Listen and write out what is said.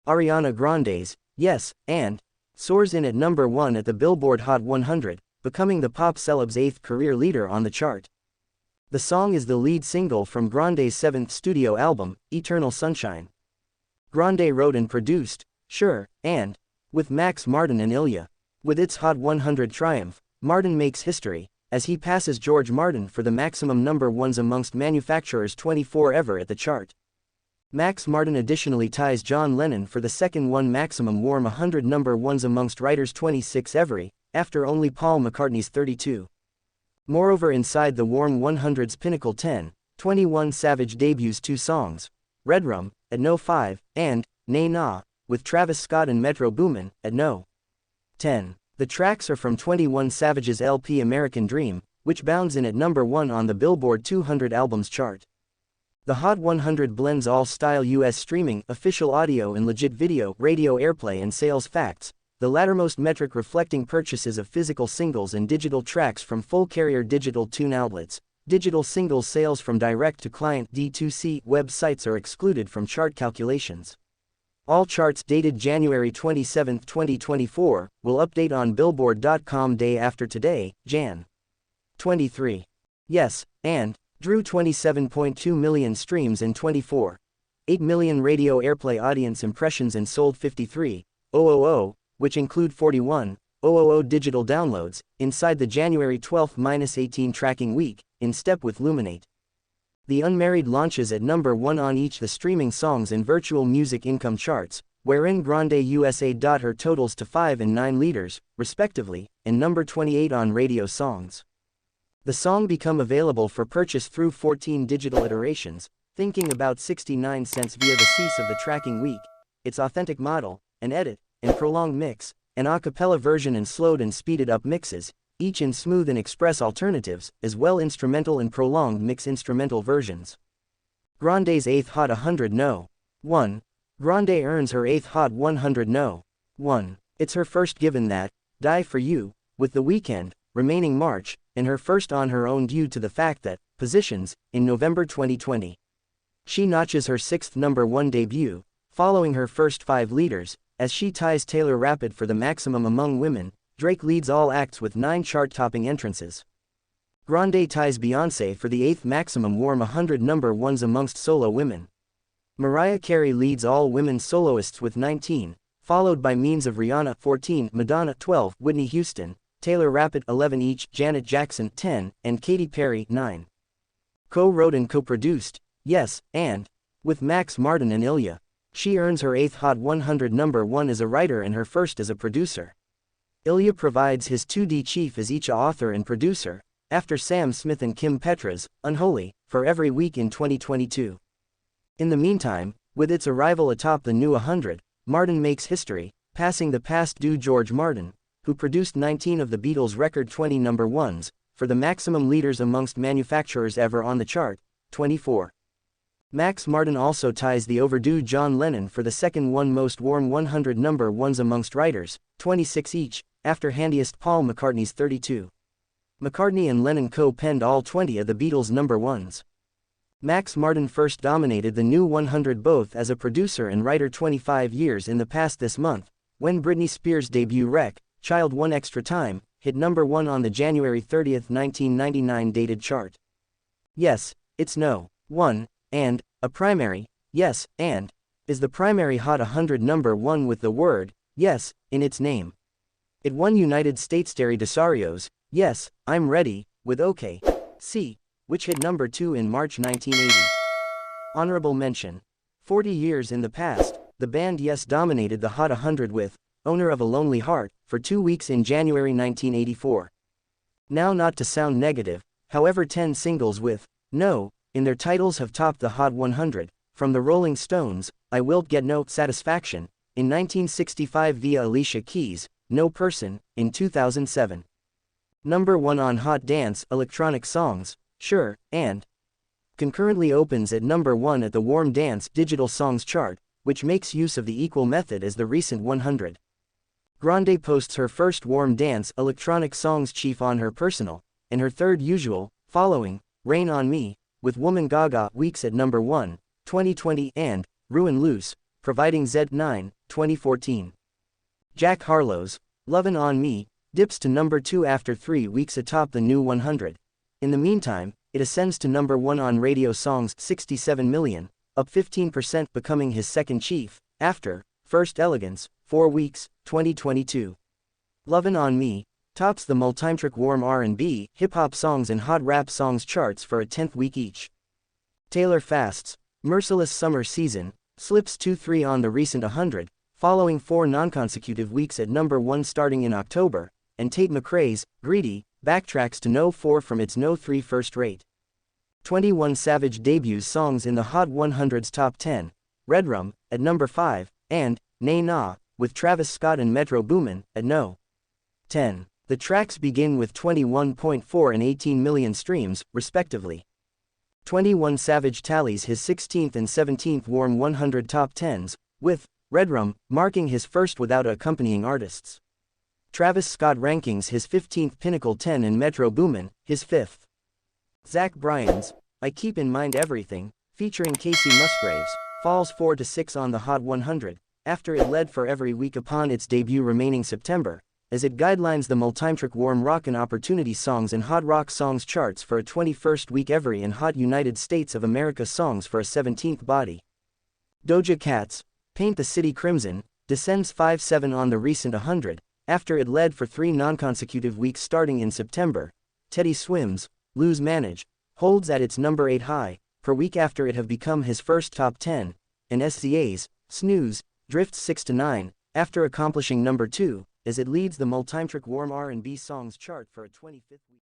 Ariana Grande's Yes, and soars in at number 1 at the Billboard Hot 100, becoming the pop celeb's 8th career leader on the chart. The song is the lead single from Grande's 7th studio album, Eternal Sunshine. Grande wrote and produced Sure, and with Max Martin and Ilya. With its Hot 100 triumph, Martin makes history, as he passes George Martin for the maximum number ones amongst manufacturers 24 ever at the chart. Max Martin additionally ties John Lennon for the second maximum Warm 100 number ones amongst writers 26 ever, after only Paul McCartney's 32. Moreover, inside the Warm 100's pinnacle 10, 21 Savage debuts 2 songs, Red Rum, at no. 5, and Nay Nah, with Travis Scott and Metro Boomin, at no. 10. The tracks are from 21 Savage's LP American Dream, which bounds in at number 1 on the Billboard 200 albums chart. The Hot 100 blends all-style US streaming, official audio and legit video, radio airplay and sales facts, the lattermost metric reflecting purchases of physical singles and digital tracks from full-carrier digital tune outlets. Digital singles sales from direct-to-client D2C websites are excluded from chart calculations. All charts dated January 27, 2024, will update on Billboard.com day after today, Jan. 23. Yes, and drew 27.2 million streams in 24.8 million radio airplay audience impressions and sold 53,000, which include 41,000 digital downloads, inside the January 12-18 tracking week, in step with Luminate. The Unmarried launches at number 1 on each the streaming songs and virtual music income charts, wherein Grande USA. Her totals to 5 and 9 leaders, respectively, and number 28 on radio songs. The song become available for purchase through 14 digital iterations, thinking about 69 cents via the cease of the tracking week, its authentic model, an edit, and prolonged mix, an a cappella version and slowed and speeded up mixes, each in smooth and express alternatives, as well instrumental and prolonged mix instrumental versions. Grande's 8th Hot 100 No. 1. Grande earns her 8th Hot 100 No. 1. It's her first given that, Die For You, with The Weeknd, remaining March, and her first on her own due to the fact that, positions, in November 2020. She notches her 6th number 1 debut, following her first 5 leaders, as she ties Taylor Rapid for the maximum among women. Drake leads all acts with 9 chart-topping entrances. Grande ties Beyoncé for the 8th maximum Warm 100 number ones amongst solo women. Mariah Carey leads all women soloists with 19, followed by means of Rihanna 14, Madonna 12, Whitney Houston, Taylor Rapid 11 each, Janet Jackson 10, and Katy Perry 9. Co-wrote and co-produced, Yes, and with Max Martin and Ilya. She earns her 8th Hot 100 number 1 as a writer and her first as a producer. Ilya provides his 2D chief as each author and producer, after Sam Smith and Kim Petras, Unholy, for every week in 2022. In the meantime, with its arrival atop the new 100, Martin makes history, passing the past due George Martin, who produced 19 of the Beatles' record 20 number ones, for the maximum leaders amongst manufacturers ever on the chart, 24. Max Martin also ties the overdue John Lennon for the second most Warm 100 number ones amongst writers, 26 each, after handiest Paul McCartney's 32. McCartney and Lennon co-penned all 20 of the Beatles' number ones. Max Martin first dominated the new 100 both as a producer and writer 25 years in the past this month, when Britney Spears' debut Wreck, Child One Extra Time, hit number 1 on the January 30, 1999 dated chart. Yes, it's No. 1, and a primary, Yes, and is the primary Hot 100 number 1 with the word Yes in its name. It won United States Terry DeSario's Yes, I'm Ready, with OK. See, which hit number 2 in March 1980. Honorable mention. 40 years in the past, the band Yes dominated the Hot 100 with Owner of a Lonely Heart for 2 weeks in January 1984. Now, not to sound negative, however, 10 singles with No in their titles have topped the Hot 100, from the Rolling Stones, I Will Get No Satisfaction, in 1965 via Alicia Keys, No Person, in 2007. Number 1 on Hot Dance Electronic Songs, Sure, and concurrently opens at number 1 at the Warm Dance Digital Songs chart, which makes use of the equal method as the recent 100. Grande posts her first Warm Dance Electronic Songs chief on her personal, and her third usual, following, Rain on Me, with Woman Gaga weeks at number 1, 2020 and Ruin Loose, providing Z9, 2014. Jack Harlow's Lovin' On Me dips to number 2 after 3 weeks atop the new 100. In the meantime, it ascends to number 1 on Radio Song's 67 million, up 15%, becoming his second chief, after First Elegance, 4 weeks, 2022. Lovin' On Me tops the multimetric warm R&B, hip-hop songs and hot rap songs charts for a 10th week each. Taylor Fast's Merciless Summer Season slips 2-3 on the recent 100, following 4 non-consecutive weeks at number 1 starting in October, and Tate McRae's Greedy backtracks to no 4 from its no 3 first rate. 21 Savage debuts songs in the Hot 100's top 10, Redrum at number 5, and Nay Nah with Travis Scott and Metro Boomin at no. 10. The tracks begin with 21.4 and 18 million streams, respectively. 21 Savage tallies his 16th and 17th Warm 100 top 10s, with Redrum marking his first without accompanying artists. Travis Scott rankings his 15th Pinnacle 10 and Metro Boomin his 5th. Zach Bryan's I Keep in Mind Everything, featuring Casey Musgraves, falls 4-6 on the Hot 100, after it led for every week upon its debut remaining September, as it guidelines the multimetric warm rock and opportunity songs and hot rock songs charts for a 21st week every and Hot United States of America songs for a 17th body. Doja Cat's Paint the City Crimson descends 5-7 on the recent 100, after it led for 3 non-consecutive weeks starting in September. Teddy Swim's Lose Manage holds at its number 8 high per week after it have become his first top 10, and SZA's Snooze drifts 6-9 after accomplishing number 2, as it leads the multimetric warm R&B songs chart for a 25th week.